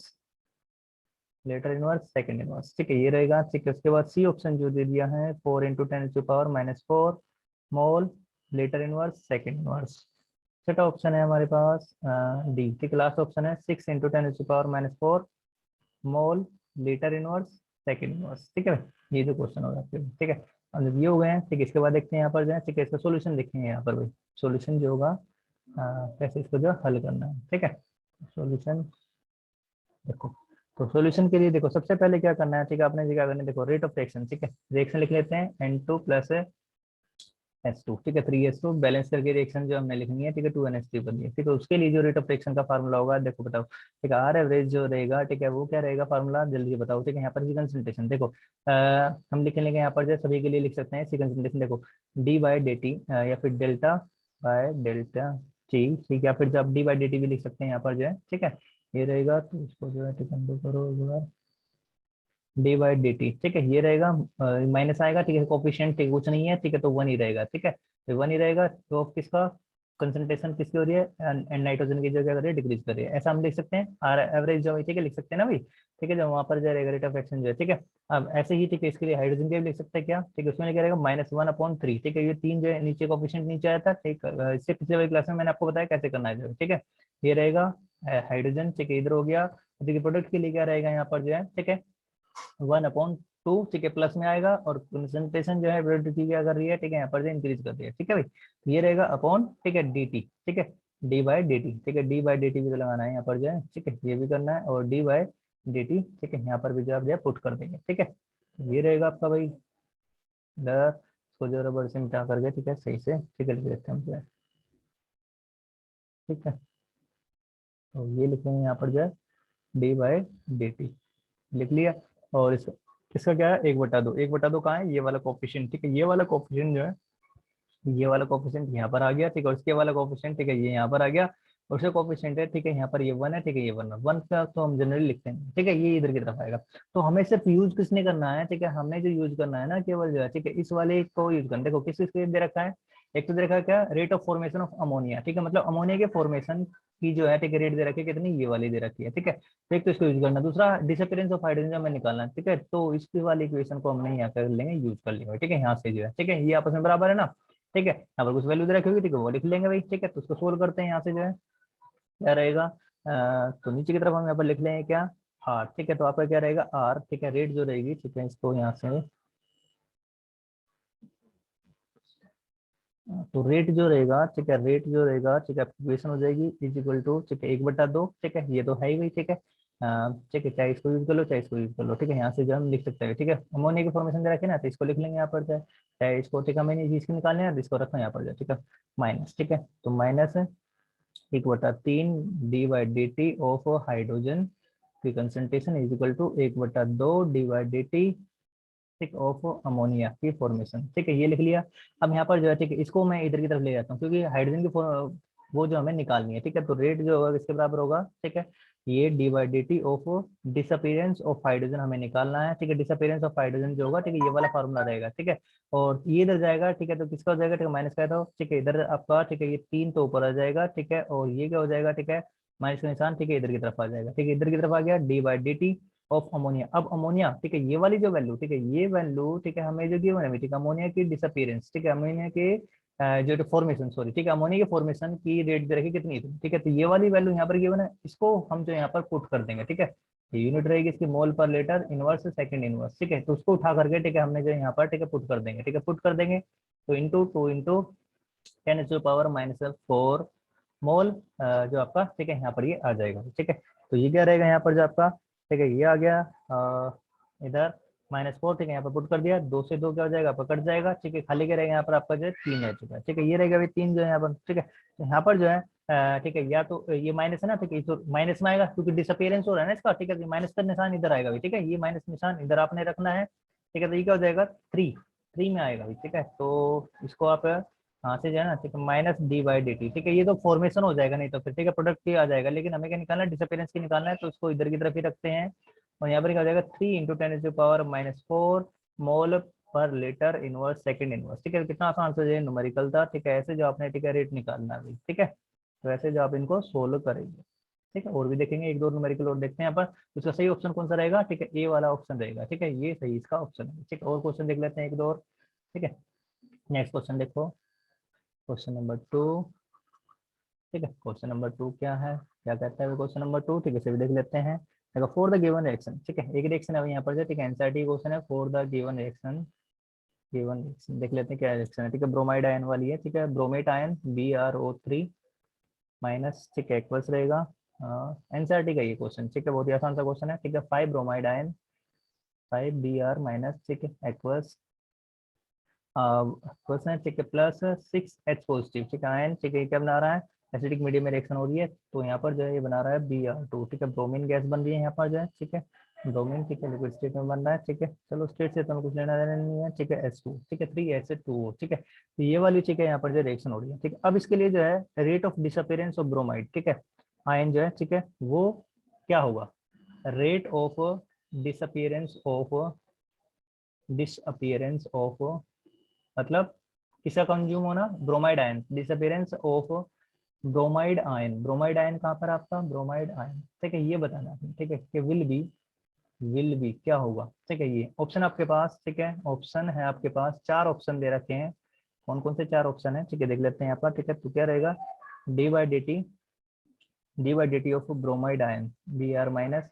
second inverse, ठीक है, ये रहेगा, ठीक है। उसके बाद सी ऑप्शन जो दे दिया है 4 × 10⁻⁴ mole litre inverse second inverse. छठा ऑप्शन है हमारे पास डी, ठीक है, लास्ट ऑप्शन है 6 × 10⁻⁴ mole litre inverse second inverse, ठीक है। ये जो क्वेश्चन हो जाते हैं, ठीक है, अब जब ये हो गए हैं, ठीक है, इसके बाद देखते हैं यहाँ पर जो है, ठीक है, इसका सोल्यूशन देखेंगे यहाँ पर भाई, सोल्यूशन जो होगा कैसे इसको जो हल करना है, ठीक है। सोल्यूशन देखो, तो सोल्यूशन के लिए देखो सबसे पहले क्या करना है, ठीक है, आपने क्या करना है, देखो रेट ऑफ रिएक्शन, ठीक है, रिएक्शन लिख लेते हैं N2 + H2, ठीक है, 3H2 बैलेंस करके रिएक्शन जो हमने लिखनी है, ठीक है, 2NH3 बननी है, ठीक है। उसके लिए जो रेट ऑफ रिएक्शन का फार्मूला होगा, देखो बताओ, ठीक है, आर एवरेज जो रहेगा, ठीक है, वो क्या रहेगा फार्मूला, जल्दी बताओ, ठीक है। यहाँ पर कंसंट्रेशन देखो, हम लिख लेंगे यहाँ पर जो सभी के लिए लिख सकते हैं, सी कंसंट्रेशन देखो d/dt या फिर डेल्टा/ΔT, ठीक है, या फिर जब d/dt भी लिख सकते हैं यहाँ पर जो है, ठीक है, ये रहेगा, तो इसको जो है ठीक है करो एक बार, d/dt, ठीक है, ये रहेगा, माइनस आएगा, ठीक है, कोफिशिएंट ठीक कुछ नहीं है, ठीक है, तो 1 ही रहेगा, ठीक है, तो 1 ही रहेगा, तो किसका कंसंट्रेशन किसकी हो रही है, एंड नाइट्रोजन की जो क्या कर रही है, डिक्रीज कर रही है, ऐसा हम लिख सकते हैं, आर एवरेज जो है, ठीक है, लिख सकते हैं ना भाई, ठीक है, जो वहाँ पर जो रहेगा रेट ऑफ एक्शन जो है, ठीक है। अब ऐसे ही, ठीक है, इसके लिए हाइड्रोजन के भी लिख सकते हैं क्या, ठीक है, उसमें क्या रहेगा -1/3, ठीक है, ये 3 जो है नीचे कोफिशिएंट नीचे आया था, ठीक, इससे पिछले वाली क्लास में मैंने आपको बताया कैसे करना है जो है, ठीक है। ये रहेगा हाइड्रोजन, ठीक है, इधर हो गया, देखिए प्रोडक्ट के लिए क्या रहेगा यहाँ पर जो है, ठीक है, 1/2, ठीक है, प्लस में आएगा, और कंसंट्रेशन जो है की क्या कर रही है, ठीक है, यहाँ पर जो इंक्रीज कर रही है, ठीक है भाई, ये रहेगा अपॉन, ठीक है, dt, ठीक है, d/dt, ठीक है, d/dt भी तो लगाना है यहाँ पर जो है, ठीक है, ये भी करना है, और d/dt, ठीक है, यहाँ पर भी जो आप जो है पुट कर देंगे, ठीक है, ये रहेगा आपका भाई इसको जो रबर से मिटा करके, ठीक है, सही से, ठीक है, लिख देते हैं हम जो है, ठीक है, तो ये लिखेंगे यहाँ पर जो है d/dt लिख लिया, और इसका क्या है, 1/2, 1/2 कहाँ है, ये वाला कोफिशिएंट, ठीक है, ये वाला कोफिशिएंट जो है, ये वाला कोफिशिएंट यहाँ पर आ गया, ठीक है, और इसके वाला कोफिशिएंट, ठीक है, ये यहाँ पर आ गया, और उसका कोफिशिएंट है, ठीक है, यहाँ पर ये 1 है, ठीक है, ये 1 का तो हम जनरली लिखते हैं, ठीक है, ये इधर की तरफ आएगा। तो हमें सिर्फ यूज किसने करना है, ठीक है, हमने जो यूज करना है ना केवल जो है, ठीक है, इस वाले को यूज करना, देखो किस किसके दे रखा है, एक तो दे रखा है क्या, rate of formation of ammonia, ठीक है, मतलब अमोनिया के फॉर्मेशन की जो है, ठीक है, रेट दे रखी है कितनी, ये वाली दे रखी है, ठीक है, तो एक तो इसको यूज करना, दूसरा डिसअपीयरेंस ऑफ हाइड्रोजन हमें निकालना है, ठीक है, तो इसकी वाली इक्वेशन को हमने यहाँ कर लेंगे, यूज कर लेंगे, ठीक है, यहाँ से जो है, ठीक है, ये आपस में बराबर है ना, ठीक है, यहाँ पर कुछ वैल्यू दे रखी होगी, ठीक है, वो लिख लेंगे भाई, ठीक है, तो उसको सोल्व करते हैं, यहाँ से जो है क्या रहेगा, तो नीचे की तरफ हम यहाँ पर लिख लेंगे क्या, आर, ठीक है, तो आपका क्या रहेगा आर, ठीक है, रेट जो रहेगी, ठीक है, इसको यहाँ से, तो रेट जो रहेगा, ठीक है, रेट जो रहेगा, ठीक है, इक्वेशन हो जाएगी = ठीक है 1/2, ठीक है, ये तो है ही भाई, ठीक है, ठीक है, चाहे इसको यूज कर लो चाहे इसको यूज कर लो, ठीक है, यहाँ से जो हम लिख सकते हैं, ठीक है, अमोनिया की फॉर्मेशन दे रखे ना, तो इसको लिख लेंगे यहाँ पर चाहे इसको, ठीक है, मैंने इसको निकालना है, इसको रखना यहाँ पर जाए, ठीक है, माइनस, ठीक है, तो minus 1/3 d by D T of hydrogen की concentration is equal to 1/2 d by D t ठीक ऑफ अमोनिया की फॉर्मेशन। ठीक है, ये लिख लिया। अब यहाँ पर जो है ठीक है, इसको मैं इधर की तरफ ले जाता हूँ क्योंकि हाइड्रोजन की वो जो हमें निकालनी है। ठीक है, तो रेट जो होगा किसके बराबर होगा, ठीक है, ये D by D T of disappearance of hydrogen हमें निकालना है। ठीक है, डिसअपीयरेंस ऑफ हाइड्रोजन जो होगा, ठीक है, ये वाला फॉर्मूला रहेगा। ठीक है, और ये इधर जाएगा। ठीक है, तो किसका हो जाएगा, ठीक है, माइनस का था। ठीक है, इधर आपका ठीक है, ये 3 तो ऊपर आ जाएगा। ठीक है, और ये क्या हो जाएगा, ठीक है, माइनस का निशान ठीक है इधर की तरफ आ जाएगा। ठीक है, इधर की तरफ आ गया D by D T of ammonia. अब अमोनिया ठीक है, ये वाली जो वैल्यू, ठीक है, ये वैल्यू ठीक है हमें जो गिवन है, ठीक है, अमोनिया की डिसअपीयरेंस, ठीक है, अमोनिया के जो फॉर्मेशन, सॉरी, ठीक है, अमोनिया के फॉर्मेशन की रेट दे रखी कितनी थी। ठीक है, तो ये वाली वैल्यू यहाँ पर गिवन है, इसको हम जो यहाँ पर पुट कर देंगे। ठीक है, यूनिट रहेगी इसकी मोल पर लीटर इनवर्स सेकंड इनवर्स। ठीक है, तो उसको उठा करके ठीक है हमने जो यहाँ पर ठीक है पुट कर देंगे। ठीक है, पुट कर देंगे तो इंटू 2 इंटू 10⁻⁻⁴ मोल जो आपका ठीक है यहाँ पर ये आ जाएगा। ठीक है, तो ये क्या रहेगा यहाँ पर जो आपका, ठीक है, ये आ गया इधर -4। ठीक है, यहाँ पर पुट कर दिया, 2 से 2 क्या हो जाएगा, आपका कट जाएगा। ठीक है, खाली क्या रहेगा यहाँ पर आपका जो है 3 रह चुका है। ठीक है, ये रहेगा अभी 3 जो है यहाँ पर। ठीक है, तो यहाँ पर जो है ठीक है, या तो ये माइनस है ना, ठीक है, तो माइनस में आएगा क्योंकि डिसअपीयरेंस हो रहा है ना इसका। ठीक है, माइनस का निशान इधर आएगा भाई। ठीक है, ये माइनस निशान इधर आपने रखना है। ठीक है, तो ये क्या हो जाएगा 3 में आएगा भाई। ठीक है, तो इसको आप यहाँ से जो है ना, ठीक है, minus D by D t. ठीक है, ये तो फॉर्मेशन हो जाएगा, नहीं तो फिर ठीक है प्रोडक्ट ही आ जाएगा। लेकिन हमें क्या निकालना है, डिसअपीयरेंस की निकालना है, तो उसको इधर की तरफ ही रखते हैं। और यहाँ पर क्या हो जाएगा 3 इंटू 10⁻⁴ मोल पर लीटर इनवर्स सेकंड इनवर्स। ठीक है, कितना आसान से जो न्यूमेरिकल था। ठीक है, ऐसे जो आपने ठीक है रेट निकालना है। ठीक है, तो ऐसे जो आप इनको सोल्व करेंगे। ठीक है, और भी देखेंगे, एक दो न्यूमेरिकल और देखते हैं यहाँ पर। उसका सही ऑप्शन कौन सा रहेगा, ठीक है, ए वाला ऑप्शन रहेगा। ठीक है, ये सही इसका ऑप्शन है। ठीक है, और क्वेश्चन देख लेते हैं एक दो और। ठीक है, नेक्स्ट क्वेश्चन देखो, क्वेश्चन नंबर 2। ठीक है, क्वेश्चन नंबर 2 क्या है, क्या कहता है क्वेश्चन नंबर 2। ठीक है, इसे भी देख लेते हैं। देखो, फॉर द गिवन रिएक्शन। ठीक है, एक रिएक्शन है यहाँ पर से। ठीक है, एनसीईआरटी क्वेश्चन है, for the given reaction. Given reaction देख लेते हैं क्या रिएक्शन है। ठीक है, ब्रोमाइड आयन वाली है। ठीक है, ब्रोमेट आयन BrO3 माइनस, ठीक है, एक्वस रहेगा। एनसीईआरटी का ये क्वेश्चन। ठीक है, बहुत ही आसान सा क्वेश्चन है। ठीक है, 5 ब्रोमाइड आयन 5Br माइनस, ठीक है, एक्वस क्वेश्चन है। ठीक है, +6H पॉजिटिव। ठीक है, आयन, ठीक है, ये क्या बना रहा है, एसिडिक मीडियम में रिएक्शन हो रही है, तो यहाँ पर जो है ये बना रहा है Br2। ठीक है, ब्रोमीन गैस बन रही है यहाँ पर जो है। ठीक है, ब्रोमीन, ठीक है, लिक्विड स्टेट में बन रहा है। ठीक है, चलो स्टेट से तो हमें कुछ लेना देना नहीं है। ठीक है, H2, ठीक है, 3H2O। ठीक है, तो ये वाली ठीक है यहाँ पर जो रिएक्शन हो रही है। ठीक है, अब इसके लिए जो है rate of disappearance of bromide, ठीक है, आयन जो है, ठीक है, वो क्या होगा, रेट ऑफ डिसअपीयरेंस ऑफ मतलब किसका कंज्यूम होना, bromide ion, disappearance of bromide ion. Bromide ion कहाँ पर आपका, ब्रोमाइड आयन। ठीक है, ये बताना है। ठीक है, कि विल बी क्या होगा। ठीक है, ये ऑप्शन आपके पास, ठीक है, ऑप्शन है आपके पास, 4 ऑप्शन दे रखे हैं। कौन कौन से 4 ऑप्शन है, ठीक है, देख लेते हैं यहाँ पर। ठीक है, तो क्या रहेगा, D by D T of bromide ion Br minus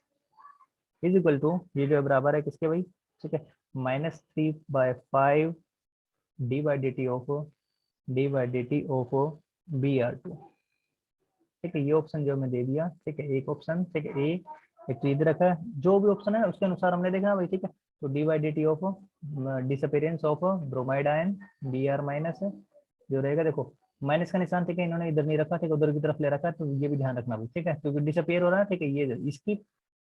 is equal to, ये जो है बराबर है किसके भाई, ठीक है, -3/5 D by D T of Br2। ठीक है, ये ऑप्शन जो हमने दे दिया। ठीक है, एक ऑप्शन, ठीक है, एक चीज रखा है, जो भी ऑप्शन है उसके अनुसार हमने देखना भाई। ठीक है, तो D of disappearance of bromide ion Br minus जो रहेगा, देखो माइनस का निशान, ठीक है, इन्होंने इधर नहीं रखा, ठीक है, उधर की तरफ ले रखा है, तो ये भी ध्यान रखना भाई। ठीक है, क्योंकि डिसअपीयर हो रहा है। ठीक है, ये इसकी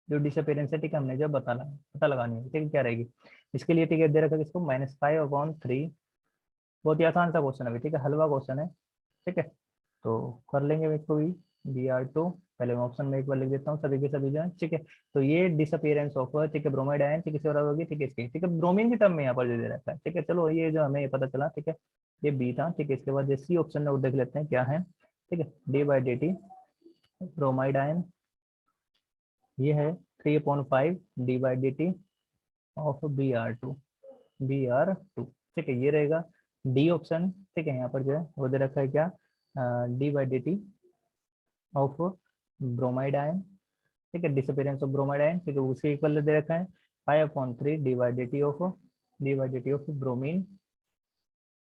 जो डिसअपीयरेंस है, ठीक है, हमने जब पता लगानी है। ठीक है, क्या रहेगी इसके लिए, ठीक है, दे रखा है किसको, -5/3। बहुत ही आसान सा क्वेश्चन है भाई। ठीक है, हलवा क्वेश्चन है। ठीक है, तो कर लेंगे इसको भी। Br2 पहले मैं ऑप्शन में एक बार लिख देता हूँ सभी के सभी जो है। ठीक है, तो ये डिसअपीयरेंस ऑफ, ठीक है, ब्रोमाइड आयन, ठीक है, इससे बराबर होगी, ठीक है, इसकी, ठीक है, ब्रोमीन की टर्म में यहाँ पर दे रखा है। ठीक है, चलो ये जो हमें ये पता चला। ठीक है, ये बी था। ठीक है, इसके बाद ये सी ऑप्शन में वो देख लेते हैं क्या है। ठीक है, डी ब्रोमाइड आयन ये है 3/5 डी ऑफ Br2। ठीक है, ये रहेगा डी ऑप्शन। ठीक है, यहाँ पर जो है वो दे रखा है क्या, डी ऑफ ब्रोमाइड आयन। ठीक है, डिसअपीयरेंस ऑफ ब्रोमाइड आयन, ठीक है, उसके इक्वल दे रखा है 5/3 D by D T of bromine.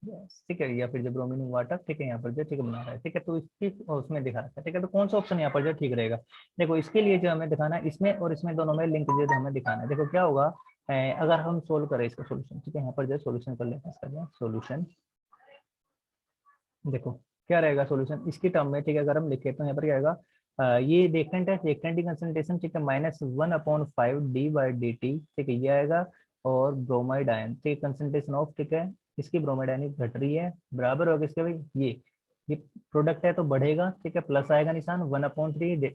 ठीक है, या फिर जो ब्रोमीन वाटर। ठीक है, यहाँ पर जो ठीक है बना रहा है। ठीक है, तो इसकी उसमें दिखा रखा है। ठीक है, तो कौन सा ऑप्शन यहाँ पर जो ठीक रहेगा, देखो इसके लिए जो हमें दिखाना है, इसमें और इसमें दोनों में लिंक जो हमें दिखाना है। देखो क्या होगा, अगर हम सोल्व करें इसका सोल्यूशन। ठीक है, यहाँ पर जो सोल्यूशन कर लेते हैं इसका जो सोल्यूशन। देखो क्या रहेगा सॉल्यूशन इसकी टर्म में, ठीक है। अगर हम लिखे तो यहाँ पर क्या आएगा, ये रिएक्टेंट है, रिएक्टेंट की कंसंट्रेशन, ठीक है, -1/5 d/dt, ठीक है, ये आएगा। और ब्रोमाइड आयन, ठीक है, कंसंट्रेशन ऑफ, ठीक है, इसकी ब्रोमाइड आयन घट रही है, बराबर होगा किसके भाई, ये प्रोडक्ट है तो बढ़ेगा, ठीक है, प्लस आएगा निशान 1/3,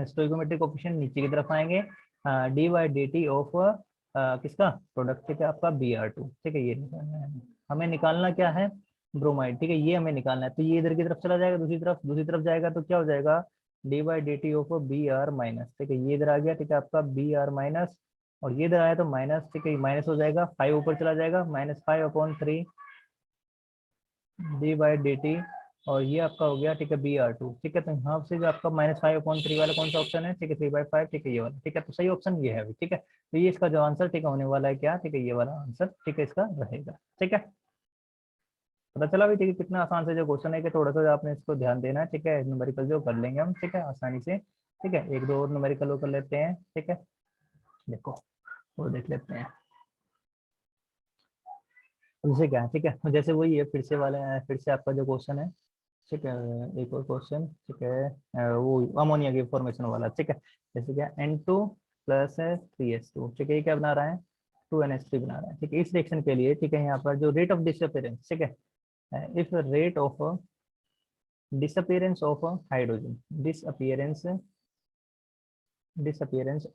स्टोइकोमेट्रिक कोफिशिएंट नीचे की तरफ आएंगे, d/dt ऑफ किसका प्रोडक्ट, ठीक है, आपका Br2, ठीक है, ये निकालना है हमें। निकालना क्या है, ब्रोमाइड, ठीक है, ये हमें निकालना है। तो ये इधर की तरफ चला जाएगा, दूसरी तरफ जाएगा तो क्या हो जाएगा, d/dt ऑफ Br माइनस, ठीक है, ये इधर आ गया, ठीक है, आपका Br माइनस, और ये इधर आया तो माइनस, ठीक है, माइनस हो जाएगा, 5 ऊपर चला जाएगा, -5/3 d/dt, और ये आपका हो गया, ठीक है, Br2, ठीक है। तो यहाँ से जो आपका -5/3 वाला कौन सा ऑप्शन है, ठीक है, 3/5, ठीक है, ये वाला, ठीक है, तो सही ऑप्शन ये है अभी, ठीक है। तो ये इसका जो आंसर, ठीक है, होने वाला है क्या, ठीक है, ये वाला आंसर, ठीक है, इसका रहेगा, ठीक है। पता चला भी, ठीक है, कितना आसान से जो क्वेश्चन है कि थोड़ा सा आपने इसको ध्यान देना है, ठीक है, न्यूमेरिकल जो कर लेंगे हम, ठीक है, आसानी से, ठीक है। एक दो और न्यूमेरिकल कर लेते हैं, ठीक है, देखो वो देख लेते हैं उनसे क्या है, ठीक है। तो जैसे वही है, फिर से वाले फिर से आपका जो क्वेश्चन है, ठीक है, एक और क्वेश्चन, ठीक है, वो अमोनिया की फॉर्मेशन वाला, ठीक है। जैसे क्या N2 प्लस 3H2, ठीक है, ये क्या बना रहा है, 2NH3 बना रहा है, ठीक है। इस रिएक्शन के लिए, ठीक है, यहाँ पर जो रेट ऑफ डिसअपियरेंस, ठीक है, if rate of disappearance of hydrogen, disappearance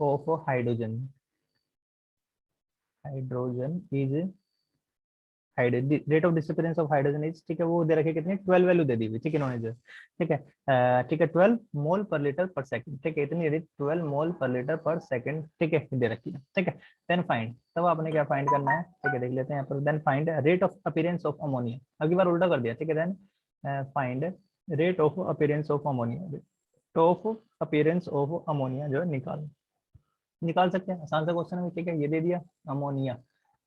of hydrogen is rate of disappearance of hydrogen is, ठीक है, वो दे रखे कितने 12 वैल्यू दे दी हुई, ठीक है, इन्होंने जो, ठीक है, ठीक है, 12 मोल पर लीटर पर सेकंड, ठीक है, इतनी 12 मोल पर लीटर पर सेकंड, ठीक है, दे रखी है, ठीक है। देन फाइंड, तब आपने क्या फाइंड करना है, ठीक है, देख लेते हैं यहाँ पर। Then find rate of appearance of ammonia, अगली बार उल्टा कर दिया, ठीक है। Then find rate of appearance of ammonia, rate of appearance of ammonia जो है निकाल सकते हैं, आसान सा क्वेश्चन है, ठीक है, ये दे दिया। अमोनिया,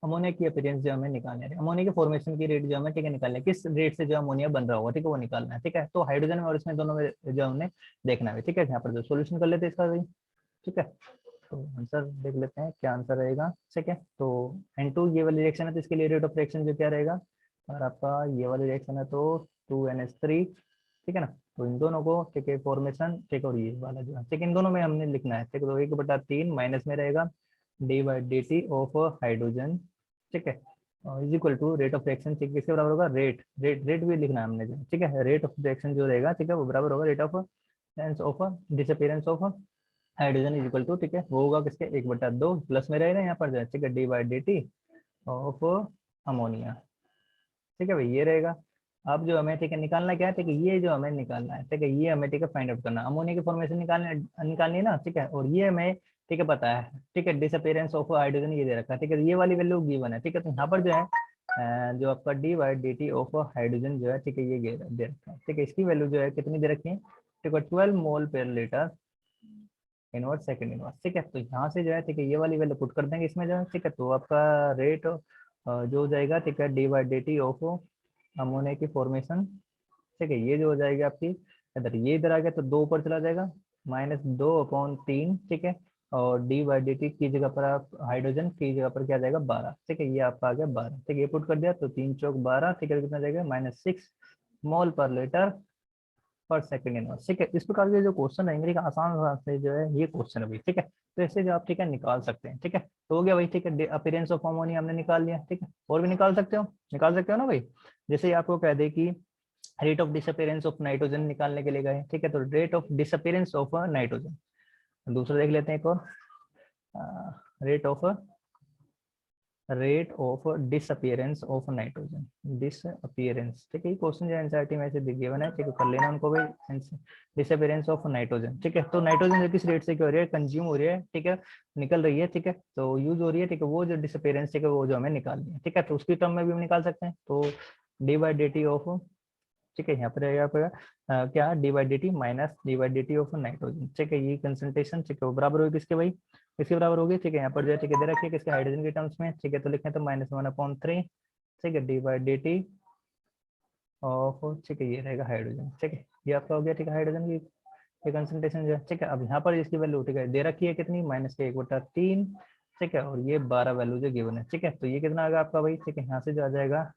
अमोनिया की अपीयरेंस जो हमें निकालना है, अमोनिया के फॉर्मेशन की रेट जो हमें, ठीक है, निकालना है, किस रेट से जो अमोनिया बन रहा होगा, ठीक है, वो निकालना है, ठीक है। तो हाइड्रोजन में और इसमें दोनों में जो हमने देखना है, ठीक है। यहाँ पर जो सोल्यूशन कर लेते हैं इसका, ठीक है। तो आंसर देख लेते हैं क्या आंसर रहेगा, ठीक है। तो N2 ये वाली रिएक्शन है, तो इसके लिए रेट ऑफ रिएक्शन जो क्या रहेगा, और आपका ये वाली रिएक्शन है तो 2NH3, ठीक है ना। तो इन दोनों को, ठीक है, फॉर्मेशन, ठीक है, और ये वाला जो है, ठीक है, इन दोनों में हमने लिखना है, ठीक है। तो 1/3 माइनस में रहेगा d/dt ऑफ हाइड्रोजन, ठीक है, is equal to rate of reaction, ठीक है, किसके बराबर होगा, रेट भी लिखना है हमने जो, ठीक है, रेट ऑफ रिएक्शन जो रहेगा, ठीक है, वो बराबर होगा rate of disappearance of hydrogen is equal to, ठीक है, वो होगा किसके 1/2 प्लस में रहेगा यहाँ पर जो है, ठीक है, d/dt ऑफ अमोनिया, ठीक है भाई, ये रहेगा। अब जो हमें, ठीक है, निकालना क्या है, ठीक है, ये जो हमें निकालना है, ठीक है, ये हमें, ठीक है, फाइंड आउट करना, अमोनिया की फॉर्मेशन निकालनी है ना, ठीक है, और ये हमें, ठीक है, पता है, ठीक है, डिसअपियरेंस ऑफ हाइड्रोजन ये दे रखा है, ठीक है, ये वाली वैल्यू गिवन है, ठीक है। तो यहाँ पर जो है जो आपका d/dt ऑफ हाइड्रोजन जो है, ठीक है, ये दे रखा है, ठीक है, इसकी वैल्यू जो है कितनी दे रखी है, ठीक है, 12 मोल पर लीटर इनवर्स सेकंड इनवर्स, ठीक है। तो यहाँ से जो है, ठीक है, ये वाली वैल्यू पुट कर देंगे इसमें जो है, ठीक है। तो आपका रेट जो हो जाएगा, ठीक है, d/dt ऑफ अमोनिया की फॉर्मेशन, ठीक है, ये जो हो जाएगी आपकी, इधर ये इधर आ गया तो 2 ऊपर चला जाएगा, -2/3, ठीक है, और d/dt की जगह पर आप हाइड्रोजन की जगह पर क्या जाएगा 12, ठीक है, ये आपका आ गया 12, ठीक है, ये पुट कर दिया तो 3 चौक 12, ठीक है, कितना जाएगा -6 मोल पर लीटर पर सेकंड इनवर्स, ठीक है। इस प्रकार के जो क्वेश्चन रहेंगे, ठीक है, आसान से जो है ये क्वेश्चन है भाई, ठीक है। तो इससे जो आप, ठीक है, निकाल सकते हैं, ठीक है। तो हो गया भाई, ठीक है, अपीयरेंस ऑफ अमोनिया हमने निकाल लिया, ठीक है। और भी निकाल सकते हो ना भाई। जैसे आपको कह दे कि rate of disappearance of nitrogen निकालने के लिए गए, ठीक है, तो rate of disappearance of nitrogen, दूसरा देख लेते हैं एक और, rate of disappearance of nitrogen, disappearance, ठीक है, ये क्वेश्चन जो एनसीईआरटी में से गिवन है, ठीक है, कर लेना उनको भी। डिसअपीयरेंस ऑफ नाइट्रोजन, ठीक है, तो नाइट्रोजन जो किस रेट से क्या हो रही है, कंज्यूम हो रही है, ठीक है, निकल रही है, ठीक है, तो यूज हो रही है, ठीक है, वो जो डिसअपीयरेंस, ठीक है, वो जो हमें निकालनी है, ठीक है, तो उसकी टर्म में भी हम निकाल सकते हैं। तो d/dt ऑफ, ठीक है, यहाँ पर रहेगा आपका क्या d/dt minus d/dt of nitrogen, ठीक है, ये कंसंट्रेशन, ठीक है, वो बराबर होगी किसके भाई, किसके बराबर होगी, ठीक है, यहाँ पर जो है, ठीक है, दे रखिए किसके हाइड्रोजन के टर्म्स में, ठीक है, तो लिखें तो -1/3, ठीक है, d/dt ऑफ, ठीक है, ये रहेगा हाइड्रोजन, ठीक है, ये आपका हो गया, ठीक है, हाइड्रोजन की ये कंसंट्रेशन जो है, ठीक है। अब यहाँ पर इसकी वैल्यू, ठीक है, दे रखी है कितनी -1/3, ठीक है, और ये 12 वैल्यू जो गिवन है, ठीक है, तो ये कितना आ गया आपका भाई, ठीक है, यहाँ से जो आ जाएगा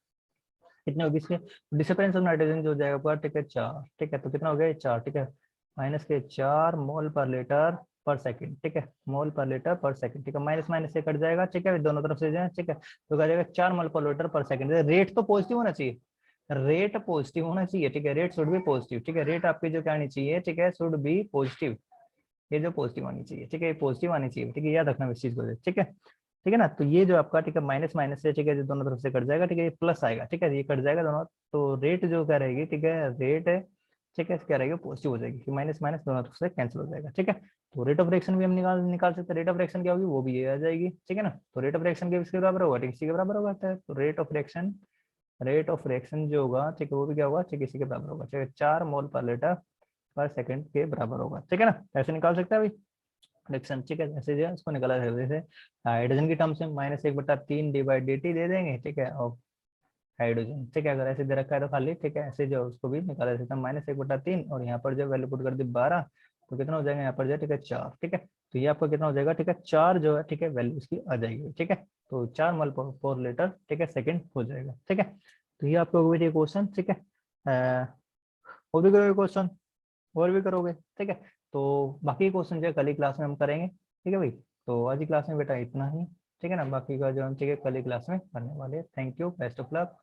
कितने होगी इसके डिसअपेरेंस ऑफ नाइट्रोजन जो हो जाएगा आपका, ठीक है 4, ठीक है। तो कितना हो गया 4, ठीक है, माइनस के 4 मोल पर लीटर पर सेकंड, ठीक है, मोल पर लीटर पर सेकंड, ठीक है। माइनस माइनस से कट जाएगा, ठीक है, दोनों तरफ से जाए, ठीक है। तो क्या जाएगा 4 मोल पर लीटर पर सेकंड। रेट तो पॉजिटिव होना चाहिए, रेट पॉजिटिव होना चाहिए, ठीक है, रेट शुड बी पॉजिटिव, ठीक है। रेट आपकी जो क्या आनी चाहिए, ठीक है, शुड बी पॉजिटिव, ये जो पॉजिटिव आनी चाहिए, ठीक है, ये पॉजिटिव आनी चाहिए, ठीक है, याद रखना इस चीज को, ठीक है, ठीक है ना। तो ये जो आपका, ठीक है, माइनस माइनस से, ठीक है, जो दोनों तरफ से कट जाएगा, ठीक है, ये प्लस आएगा, ठीक है, ये कट जाएगा दोनों। तो रेट जो क्या रहेगी, ठीक है, रेट है, ठीक है, क्या रहेगी, पॉजिटिव हो जाएगी, माइनस माइनस दोनों तरफ से कैंसिल हो जाएगा, ठीक है। तो रेट ऑफ रिएक्शन भी हम निकाल सकते हैं। रेट ऑफ रिएक्शन क्या होगी, वो भी ये आ जाएगी, ठीक है ना। तो रेट ऑफ रिएक्शन के इसके बराबर होगा, ठीक है, इसी के बराबर होगा। तो रेट ऑफ रिएक्शन जो होगा, ठीक है, वो भी क्या होगा, ठीक है, इसी के बराबर होगा, ठीक है, 4 मोल पर लीटर पर सेकंड के बराबर होगा, ठीक है ना। ऐसे निकाल सकते हैं अभी रिएक्शन, ठीक है, ऐसे जो है इसको निकाला है। जैसे हाइड्रोजन की टर्म्स में -1/3 dy/dt दे देंगे, ठीक है, और हाइड्रोजन, ठीक है, अगर ऐसे दे रखा है तो खाली, ठीक है, ऐसे जो उसको भी निकाला जा सकता है, -1/3, और यहाँ पर जो वैल्यू पुट कर दी 12, तो कितना हो जाएगा यहाँ पर जो है, ठीक है, 4, ठीक है। तो ये आपका कितना हो जाएगा, ठीक है, 4 जो है, ठीक है, वैल्यू इसकी आ जाएगी, ठीक है। तो 4 मोल पर लीटर, ठीक है, सेकंड हो जाएगा, ठीक है। तो ये आपका क्वेश्चन, ठीक है। और भी करोगे क्वेश्चन, और भी करोगे, ठीक है। तो बाकी क्वेश्चन जो है कल ही क्लास में हम करेंगे, ठीक है भाई। तो आज की क्लास में बेटा इतना ही, ठीक है ना। बाकी का जो हम, ठीक है, कल ही क्लास में करने वाले हैं। Thank you, best of luck.